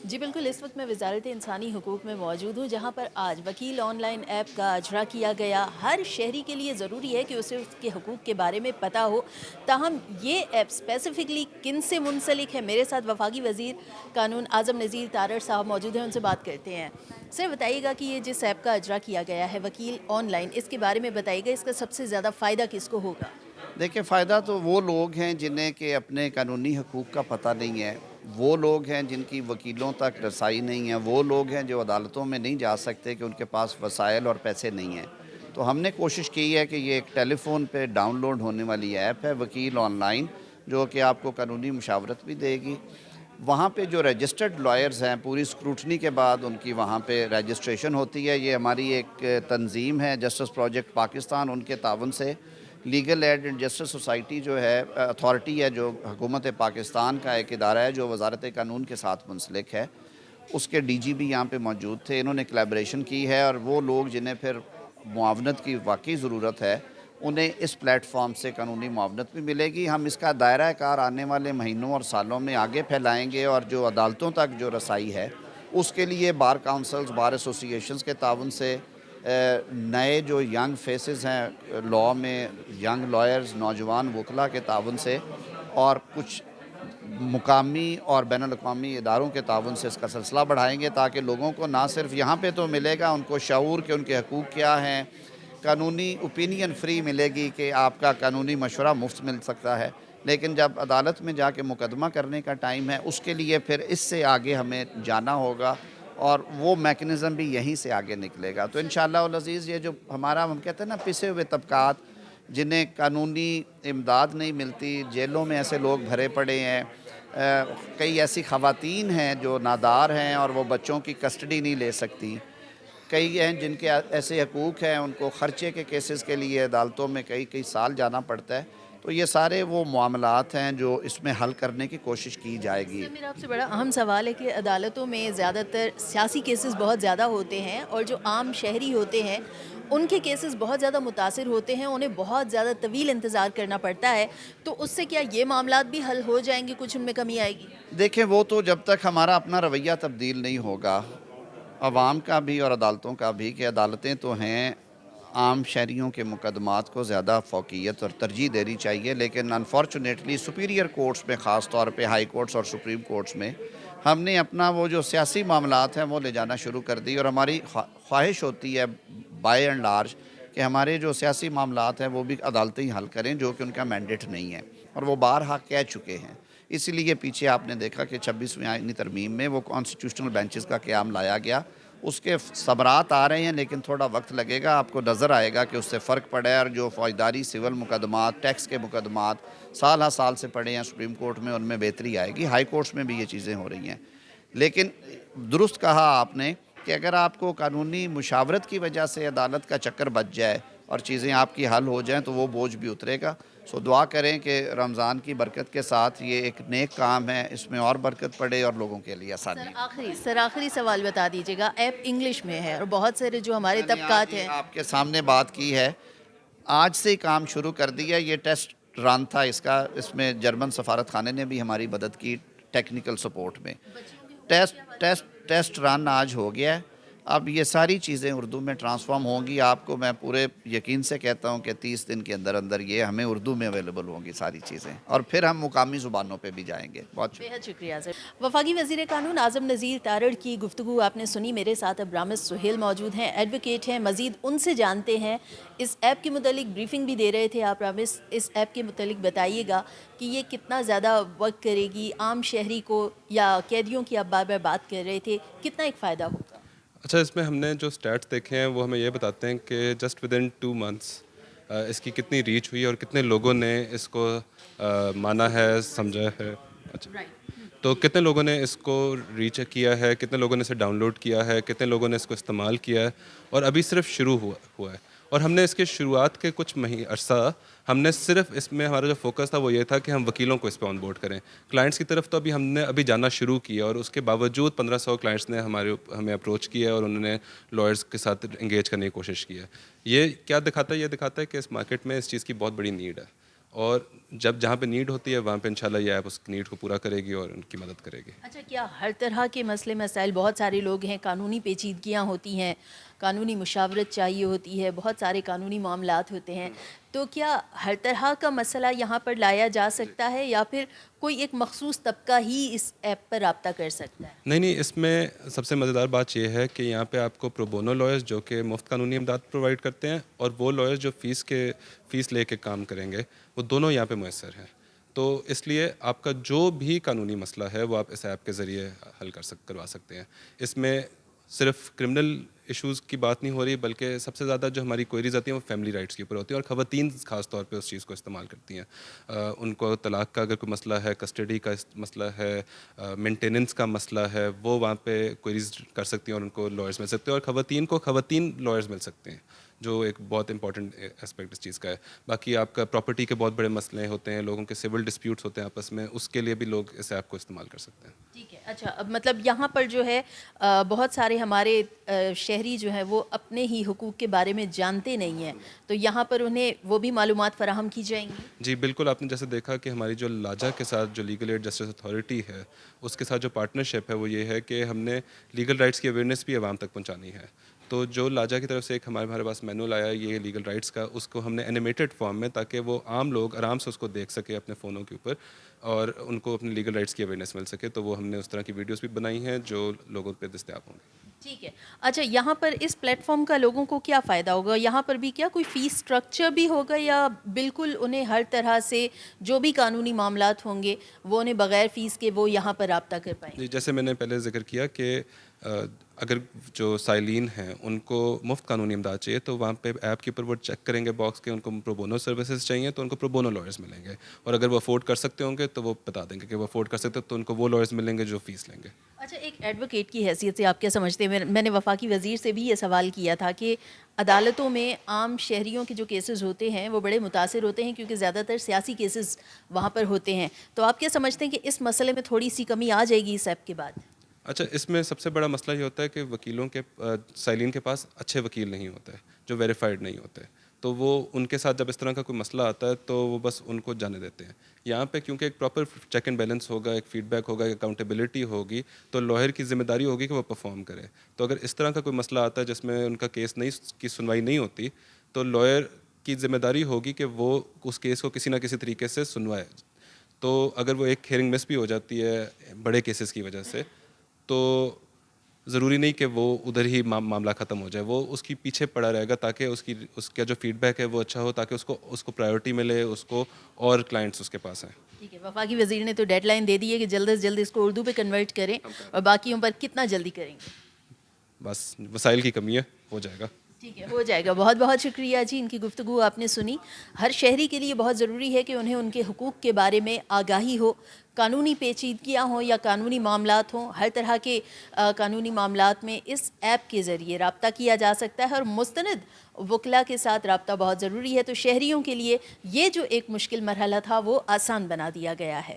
जी बिल्कुल, इस वक्त मैं वज़ारत इंसानी हकूक़ में मौजूद हूँ, जहाँ पर आज वकील ऑनलाइन ऐप का इजरा किया गया। हर शहरी के लिए ज़रूरी है कि उसे उसके हकूक़ के बारे में पता हो। ताहम ये ऐप स्पेसिफ़िकली किन से मुंसलिक है? मेरे साथ वफाकी वज़ीर कानून आज़म नज़ीर तारड़ साहब मौजूद हैं, उनसे बात करते हैं। सर बताइएगा कि ये जिस ऐप का इजरा किया गया है वकील ऑनलाइन, इसके बारे में बताइएगा, इसका सबसे ज़्यादा फ़ायदा किसको होगा? देखिए, फ़ायदा तो वो लोग हैं जिन्हें कि अपने कानूनी हकूक़ का पता नहीं है, वो लोग हैं जिनकी वकीलों तक रसाई नहीं है, वो लोग हैं जो अदालतों में नहीं जा सकते कि उनके पास वसाइल और पैसे नहीं हैं। तो हमने कोशिश की है कि ये एक टेलीफ़ोन पे डाउनलोड होने वाली ऐप है वकील ऑनलाइन, जो कि आपको कानूनी मशावरत भी देगी। वहाँ पे जो रजिस्टर्ड लॉयर्स हैं, पूरी स्क्रूटनी के बाद उनकी वहाँ पे रजिस्ट्रेशन होती है। ये हमारी एक तंज़ीम है जस्टिस प्रोजेक्ट पाकिस्तान, उनके तावन से legal aid and justice society जो है अथॉरिटी है, जो हुकूमत पाकिस्तान का एक इदारा है जो वज़ारत कानून के साथ मुंसलिक है, उसके डीजीपी यहाँ पे मौजूद थे। इन्होंने कोलैबोरेशन की है और वो लोग जिन्हें फिर मुआवनत की वाकई ज़रूरत है, उन्हें इस प्लेटफॉर्म से कानूनी मुआवनत भी मिलेगी। हम इसका दायरा कार आने वाले महीनों और सालों में आगे फैलाएँगे और जो अदालतों तक जो रसाई है, उसके लिए बार काउंसिल्स, बार एसोसिएशंस के ताउन से नए जो यंग फेसेस हैं लॉ में, यंग लॉयर्स, नौजवान वकला के ताउन से और कुछ मुकामी और बैनुल-अक़वामी इदारों के ताउन से इसका सिलसिला बढ़ाएँगे, ताकि लोगों को ना सिर्फ यहाँ पे तो मिलेगा उनको शऊर कि उनके हकूक़ क्या हैं, कानूनी ओपिनियन फ्री मिलेगी कि आपका कानूनी मशवरा मुफ़्त मिल सकता है। लेकिन जब अदालत में जाके मुकदमा करने का टाइम है, उसके लिए फिर इससे आगे हमें जाना होगा और वो मैकेनिज़्म भी यहीं से आगे निकलेगा। तो इंशाअल्लाह वल अज़ीज़, ये जो हमारा, हम कहते हैं ना, पिसे हुए तबक़ात जिन्हें कानूनी इमदाद नहीं मिलती, जेलों में ऐसे लोग भरे पड़े हैं, कई ऐसी ख़वातीन हैं जो नादार हैं और वो बच्चों की कस्टडी नहीं ले सकती, कई हैं जिनके ऐसे हकूक़ हैं, उनको ख़र्चे के केसेस के लिए अदालतों में कई कई साल जाना पड़ता है। तो ये सारे वो मामलात हैं जो इसमें हल करने की कोशिश की जाएगी। सर मेरा आपसे बड़ा अहम सवाल है कि अदालतों में ज़्यादातर सियासी केसेस बहुत ज़्यादा होते हैं और जो आम शहरी होते हैं उनके केसेस बहुत ज़्यादा मुतासिर होते हैं, उन्हें बहुत ज़्यादा तवील इंतज़ार करना पड़ता है। तो उससे क्या ये मामलात भी हल हो जाएंगे, कुछ उनमें कमी आएगी? देखें, वो तो जब तक हमारा अपना रवैया तब्दील नहीं होगा, अवाम का भी और अदालतों का भी, कि अदालतें तो हैं, आम शहरियों के मुकदमात को ज़्यादा फ़ौक़ियत और तरजीह देनी चाहिए, लेकिन अनफॉर्चुनेटली सुपीरियर कोर्ट्स में, ख़ास तौर पे हाई कोर्ट्स और सुप्रीम कोर्ट्स में, हमने अपना वो जो सियासी मामलात हैं वो ले जाना शुरू कर दी। और हमारी ख्वाहिश होती है बाय एंड लार्ज कि हमारे जो सियासी मामलात हैं वो भी अदालतें ही हल करें, जो कि उनका मैंडेट नहीं है और वो बारहा कह चुके हैं। इसीलिए पीछे आपने देखा कि 26वीं आईनी तरमीम में वो कॉन्स्टिट्यूशनल बेंचेस का क़याम लाया गया। उसके समरात आ रहे हैं, लेकिन थोड़ा वक्त लगेगा। आपको नज़र आएगा कि उससे फ़र्क पड़ा है और जो फ़ौजदारी सिविल मुकदमात, टैक्स के मुकदमात साल हर साल से पड़े हैं सुप्रीम कोर्ट में, उनमें बेहतरी आएगी। हाई कोर्ट्स में भी ये चीज़ें हो रही हैं। लेकिन दुरुस्त कहा आपने कि अगर आपको कानूनी मुशावरत की वजह से अदालत का चक्कर बच जाए और चीज़ें आपकी हल हो जाएँ, तो वो बोझ भी उतरेगा। सो दुआ करें कि रमज़ान की बरकत के साथ ये एक नेक काम है, इसमें और बरकत पड़े और लोगों के लिए आसानी हो। सर आखिरी सवाल बता दीजिएगा, ऐप इंग्लिश में है और बहुत सारे जो हमारे मैंने आज तबकात ही हैं। आपके सामने बात की है, आज से ही काम शुरू कर दिया। ये टेस्ट रन था इसका, इसमें जर्मन सफारत खाने ने भी हमारी मदद की टेक्निकल सपोर्ट में। टेस्ट टेस्ट टेस्ट रन आज हो गया है। अब ये सारी चीज़ें उर्दू में ट्रांसफ़ॉर्म होंगी। आपको मैं पूरे यकीन से कहता हूँ कि 30 दिन के अंदर अंदर ये हमें उर्दू में अवेलेबल होंगी सारी चीज़ें, और फिर हम मुकामी ज़ुबानों पे भी जाएंगे। बहुत शुक्रिया। बेहद शुक्रिया सर। वफाकी वज़ीर कानून आज़म नज़ीर तारड़ की गुफ्तगू आपने सुनी। मेरे साथ अब रामिज़ सुहेल मौजूद हैं, एडवोकेट हैं। मज़ीद उनसे जानते हैं, इस ऐप के मुतालिक ब्रीफिंग भी दे रहे थे आप रामिज़। इस ऐप के मुतालिक बताइएगा कि ये कितना ज़्यादा वर्क करेगी आम शहरी को, या कैदियों की आप बार बार बात कर रहे थे, कितना एक फ़ायदा होगा? अच्छा, इसमें हमने जो स्टैट्स देखे हैं वो हमें ये बताते हैं कि जस्ट विद इन 2 मंथ्स इसकी कितनी रीच हुई और कितने लोगों ने इसको माना है, समझा है। अच्छा, तो कितने लोगों ने इसको रीच किया है, कितने लोगों ने इसे डाउनलोड किया है, कितने लोगों ने इसको इस्तेमाल किया है, और अभी सिर्फ शुरू हुआ है। और हमने इसके शुरुआत के कुछ अरसा हमने सिर्फ इसमें, हमारा जो फोकस था वो ये था कि हम वकीलों को इस पे ऑन बोर्ड करें। क्लाइंट्स की तरफ तो हमने अभी जाना शुरू किया, और उसके बावजूद 1500 क्लाइंट्स ने हमें अप्रोच किया और उन्होंने लॉयर्स के साथ इंगेज करने की कोशिश की है। ये क्या दिखाता है? ये दिखाता है कि इस मार्केट में इस चीज़ की बहुत बड़ी नीड है, اور جہاں پہ نیڈ ہوتی ہے وہاں پہ انشاءاللہ یہ ایپ اس نیڈ کو پورا کرے گی اور ان کی مدد کرے گی. اچھا، کیا ہر طرح کے مسئلے مسائل، بہت سارے لوگ ہیں، قانونی پیچیدگیاں ہوتی ہیں، قانونی مشاورت چاہیے ہوتی ہے، بہت سارے قانونی معاملات ہوتے ہیں، تو کیا ہر طرح کا مسئلہ یہاں پر لایا جا سکتا ہے یا پھر کوئی ایک مخصوص طبقہ ہی اس ایپ پر رابطہ کر سکتا ہے؟ نہیں، اس میں سب سے مزیدار بات یہ ہے کہ یہاں پہ آپ کو پرو بونو لائرز جو کہ مفت قانونی امداد پرووائڈ کرتے ہیں، اور وہ لائرز جو فیس لے کے کام کریں گے، وہ دونوں یہاں پہ میسر ہیں. تو اس لیے آپ کا جو بھی قانونی مسئلہ ہے وہ آپ اس ایپ کے ذریعے حل کروا سکتے ہیں. اس میں صرف کرمنل ایشوز کی بات نہیں ہو رہی، بلکہ سب سے زیادہ جو ہماری کوئریز آتی ہیں وہ فیملی رائٹس کے اوپر ہوتی ہیں، اور خواتین خاص طور پہ اس چیز کو استعمال کرتی ہیں. ان کو طلاق کا اگر کوئی مسئلہ ہے، کسٹڈی کا مسئلہ ہے، مینٹیننس کا مسئلہ ہے، وہ وہاں پہ کوئریز کر سکتی ہیں اور ان کو لائرز مل سکتے ہیں، اور خواتین لائرز مل سکتے ہیں، جو ایک بہت امپورٹنٹ اسپیکٹ اس چیز کا ہے. باقی آپ کا پراپرٹی کے بہت بڑے مسئلے ہوتے ہیں، لوگوں کے سول ڈسپیوٹس ہوتے ہیں آپس میں، اس کے لیے بھی لوگ اس ایپ کو استعمال کر سکتے ہیں. ٹھیک ہے. اچھا، اب مطلب یہاں پر جو ہے بہت سارے ہمارے شہری جو ہیں وہ اپنے ہی حقوق کے بارے میں جانتے نہیں ہیں، تو یہاں پر انہیں وہ بھی معلومات فراہم کی جائیں گی؟ جی بالکل. آپ نے جیسے دیکھا کہ ہماری جو لاجا کے ساتھ جو لیگل ایڈ جسٹس اتھارٹی ہے، اس کے ساتھ جو پارٹنرشپ ہے وہ یہ ہے کہ ہم نے لیگل رائٹس کی اویئرنیس بھی عوام تک پہنچانی ہے. تو جو لاجا کی طرف سے ایک ہمارے پاس مینول آیا ہے یہ لیگل رائٹس کا، اس کو ہم نے اینیمیٹڈ فارم میں، تاکہ وہ عام لوگ آرام سے اس کو دیکھ سکے اپنے فونوں کے اوپر اور ان کو اپنے لیگل رائٹس کی اویئرنیس مل سکے. تو وہ ہم نے اس طرح کی ویڈیوز بھی بنائی ہیں جو لوگوں پہ دستیاب ہوں گے. ٹھیک ہے. اچھا، یہاں پر اس پلیٹ فارم کا لوگوں کو کیا فائدہ ہوگا؟ یہاں پر بھی کیا کوئی فیس سٹرکچر بھی ہوگا یا بالکل انہیں ہر طرح سے جو بھی قانونی معاملات ہوں گے وہ انہیں بغیر فیس کے وہ یہاں پر رابطہ کر پائیں گے؟ جی جیسے میں نے پہلے ذکر کیا کہ اگر جو سائلین ہیں ان کو مفت قانونی امداد چاہیے تو وہاں پہ ایپ کے اوپر وہ چیک کریں گے باکس کے، ان کو پرو بونو سروسز چاہیے تو ان کو پرو بونو لائرز ملیں گے، اور اگر وہ افورڈ کر سکتے ہوں گے تو وہ بتا دیں گے کہ وہ افورڈ کر سکتے تو ان کو وہ لائرز ملیں گے جو فیس لیں گے. اچھا، ایک ایڈوکیٹ کی حیثیت سے آپ کیا سمجھتے ہیں؟ میں نے وفاقی وزیر سے بھی یہ سوال کیا تھا کہ عدالتوں میں عام شہریوں کے جو کیسز ہوتے ہیں وہ بڑے متاثر ہوتے ہیں کیونکہ زیادہ تر سیاسی کیسز وہاں پر ہوتے ہیں، تو آپ کیا سمجھتے ہیں کہ اس مسئلے میں تھوڑی سی کمی آ جائے گی اس ایپ کے بعد؟ اچھا، اس میں سب سے بڑا مسئلہ یہ ہوتا ہے کہ وکیلوں کے سائلین کے پاس اچھے وکیل نہیں ہوتے جو ویریفائڈ نہیں ہوتے، تو وہ ان کے ساتھ جب اس طرح کا کوئی مسئلہ آتا ہے تو وہ بس ان کو جانے دیتے ہیں. یہاں پہ کیونکہ ایک پراپر چیک اینڈ بیلنس ہوگا، ایک فیڈ بیک ہوگا، ایک اکاؤنٹیبلٹی ہوگی، تو لائر کی ذمہ داری ہوگی کہ وہ پرفارم کرے. تو اگر اس طرح کا کوئی مسئلہ آتا ہے جس میں ان کا کیس کی سنوائی نہیں ہوتی تو لائر کی ذمہ داری ہوگی کہ وہ اس کیس کو کسی نہ کسی طریقے سے سنوائے. تو اگر وہ ایک ہیئرنگ مس بھی ہو جاتی ہے بڑے کیسز کی وجہ سے تو ضروری نہیں کہ وہ ادھر ہی معاملہ ختم ہو جائے، وہ اس کی پیچھے پڑا رہے گا تاکہ اس کا جو فیڈ بیک ہے وہ اچھا ہو، تاکہ اس کو پرائیورٹی ملے، اس کو اور کلائنٹس اس کے پاس ہیں. ٹھیک ہے. وفاقی وزیر نے تو ڈیڈ لائن دے دی ہے کہ جلد از جلد اس کو اردو پہ کنورٹ کریں، اور باقیوں پر کتنا جلدی کریں گے؟ بس وسائل کی کمی ہے، ہو جائے گا. ٹھیک ہے، ہو جائے گا. بہت بہت شکریہ جی، ان کی گفتگو آپ نے سنی. ہر شہری کے لیے بہت ضروری ہے کہ انہیں ان کے حقوق کے بارے میں آگاہی ہو، قانونی پیچیدگیاں ہوں یا قانونی معاملات ہوں، ہر طرح کے قانونی معاملات میں اس ایپ کے ذریعے رابطہ کیا جا سکتا ہے، اور مستند وکلا کے ساتھ رابطہ بہت ضروری ہے. تو شہریوں کے لیے یہ جو ایک مشکل مرحلہ تھا وہ آسان بنا دیا گیا ہے.